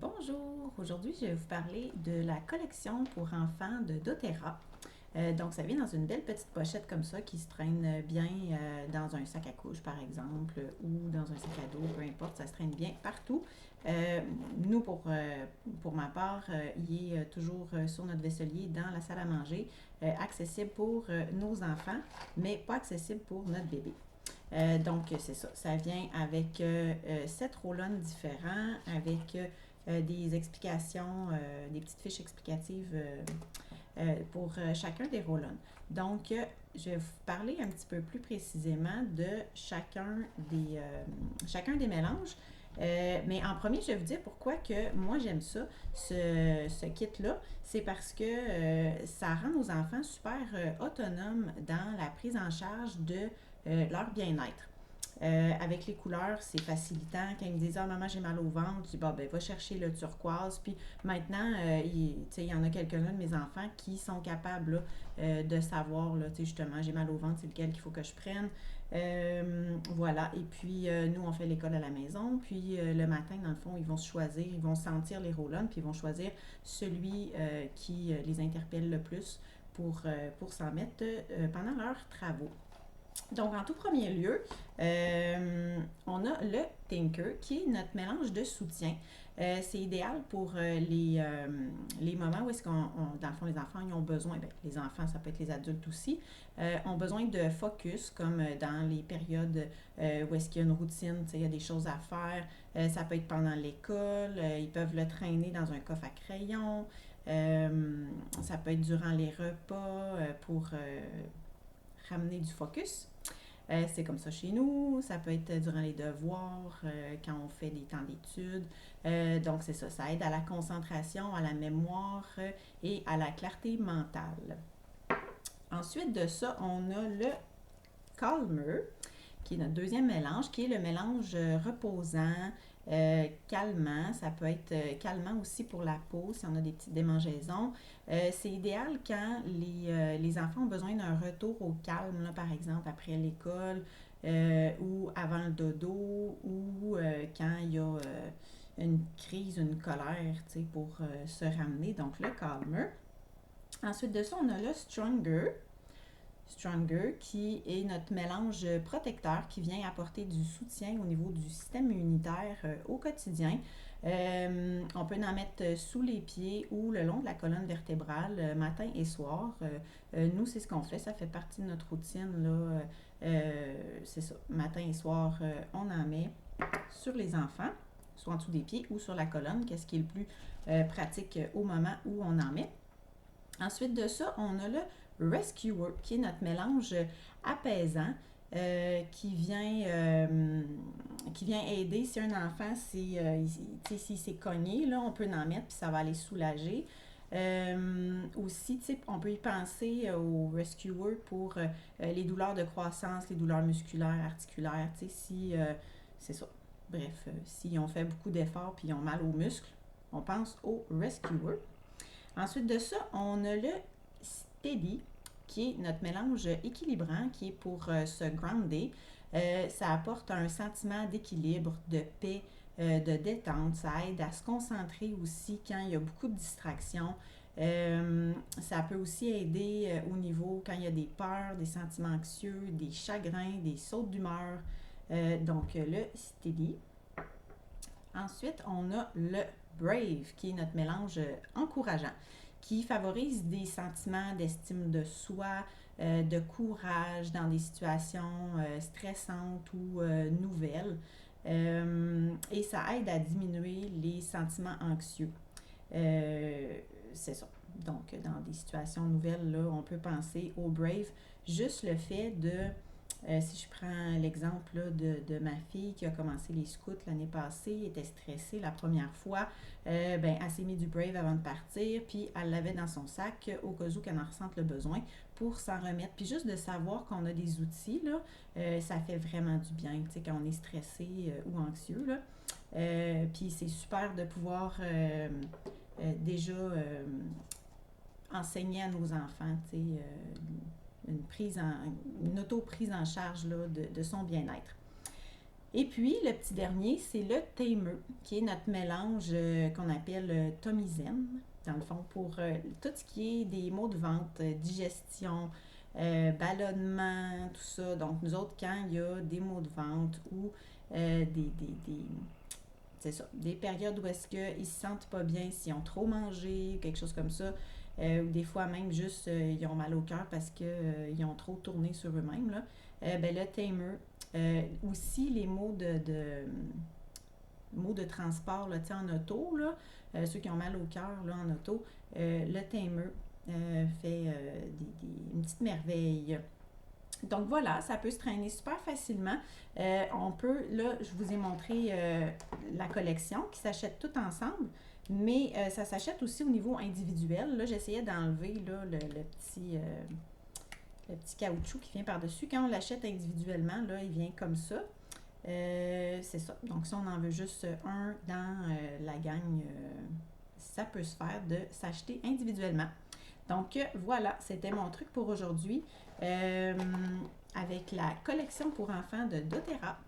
Bonjour, aujourd'hui je vais vous parler de la collection pour enfants de doTERRA. Donc ça vient dans une belle petite pochette comme ça qui se traîne bien dans un sac à couche par exemple ou dans un sac à dos, peu importe, ça se traîne bien partout. Nous pour ma part, il est toujours sur notre vaisselier dans la salle à manger, accessible pour nos enfants mais pas accessible pour notre bébé. Donc, c'est ça. Ça vient avec 7 roll différents, avec des explications, des petites fiches explicatives pour chacun des roll. Donc, je vais vous parler un petit peu plus précisément de chacun des mélanges. Mais en premier, je vais vous dire pourquoi que moi j'aime ça, ce kit-là. C'est parce que ça rend nos enfants super autonomes dans la prise en charge de leur bien-être. Avec les couleurs, c'est facilitant. Quand ils me disent: Ah, maman, j'ai mal au ventre, je dis: Bah, ben, va chercher le turquoise. Puis maintenant, il y en a quelques-uns de mes enfants qui sont capables là, de savoir, là, justement, j'ai mal au ventre, c'est lequel qu'il faut que je prenne. Voilà. Et puis, nous, on fait l'école à la maison. Puis, le matin, dans le fond, ils vont se choisir, ils vont sentir les roll-on, puis ils vont choisir celui qui les interpelle le plus pour s'en mettre pendant leurs travaux. Donc, en tout premier lieu, on a le Tinker, qui est notre mélange de soutien. C'est idéal pour les moments où est-ce dans le fond, les enfants ils ont besoin, ben, les enfants, ça peut être les adultes aussi, ont besoin de focus, comme dans les périodes où est-ce qu'il y a une routine, il y a des choses à faire. Ça peut être pendant l'école, ils peuvent le traîner dans un coffre à crayon. Ça peut être durant les repas pour ramener du focus. C'est comme ça chez nous, ça peut être durant les devoirs, quand on fait des temps d'études. Donc c'est ça, ça aide à la concentration, à la mémoire et à la clarté mentale. Ensuite de ça, on a le Calmer, qui est notre deuxième mélange, qui est le mélange reposant, calmant. Ça peut être calmant aussi pour la peau si on a des petites démangeaisons. C'est idéal quand les enfants ont besoin d'un retour au calme, là, par exemple après l'école ou avant le dodo ou quand il y a une crise, une colère, pour se ramener. Donc le calmer. Ensuite de ça, on a le stronger. Stronger, qui est notre mélange protecteur qui vient apporter du soutien au niveau du système immunitaire au quotidien. On peut en mettre sous les pieds ou le long de la colonne vertébrale, matin et soir. Nous, c'est ce qu'on fait, ça fait partie de notre routine, là. C'est ça, matin et soir, on en met sur les enfants, soit en dessous des pieds ou sur la colonne, qu'est-ce qui est le plus pratique au moment où on en met. Ensuite de ça, on a le Rescuer, qui est notre mélange apaisant qui vient aider si un enfant s'il s'est cogné, là, on peut en mettre puis ça va aller soulager. Aussi, on peut y penser au Rescuer pour les douleurs de croissance, les douleurs musculaires, articulaires, si c'est ça. Bref, si on fait beaucoup d'efforts puis ils ont mal aux muscles, on pense au Rescuer. Ensuite de ça, on a le Steady, qui est notre mélange équilibrant, qui est pour se grounder. Ça apporte un sentiment d'équilibre, de paix, de détente. Ça aide à se concentrer aussi quand il y a beaucoup de distractions. Ça peut aussi aider au niveau quand il y a des peurs, des sentiments anxieux, des chagrins, des sautes d'humeur. Donc, le Steady. Ensuite, on a le Brave, qui est notre mélange encourageant, qui favorise des sentiments d'estime de soi, de courage dans des situations stressantes ou nouvelles. Et ça aide à diminuer les sentiments anxieux. C'est ça. Donc, dans des situations nouvelles, là, on peut penser au Brave. Juste le fait de si je prends l'exemple là, de ma fille qui a commencé les scouts l'année passée, était stressée la première fois, ben, elle s'est mis du Brave avant de partir, puis elle l'avait dans son sac au cas où qu'elle en ressente le besoin pour s'en remettre. Puis juste de savoir qu'on a des outils, là, ça fait vraiment du bien, tu sais, quand on est stressé ou anxieux. Là. Puis c'est super de pouvoir déjà enseigner à nos enfants, tu sais, une auto-prise en charge là, de son bien-être. Et puis, le petit dernier, c'est le Tamer, qui est notre mélange qu'on appelle Tommy Zen, dans le fond, pour tout ce qui est des maux de ventre, digestion, ballonnement, tout ça. Donc, nous autres, quand il y a des maux de ventre ou c'est ça, des périodes où est-ce qu'ils ne se sentent pas bien, s'ils ont trop mangé, quelque chose comme ça, ou des fois même juste ils ont mal au cœur parce qu'ils ont trop tourné sur eux-mêmes, là, ben, le Tamer, aussi les maux de transport là, en auto, là, ceux qui ont mal au cœur là, en auto, le Tamer fait une petite merveille. Donc voilà, ça peut se traîner super facilement. On peut, là, je vous ai montré la collection qui s'achète tout ensemble, mais ça s'achète aussi au niveau individuel. Là, j'essayais d'enlever là, le petit caoutchouc qui vient par-dessus. Quand on l'achète individuellement, là, il vient comme ça. C'est ça. Donc, si on en veut juste un dans la gang, ça peut se faire de s'acheter individuellement. Donc, voilà, c'était mon truc pour aujourd'hui avec la collection pour enfants de doTERRA.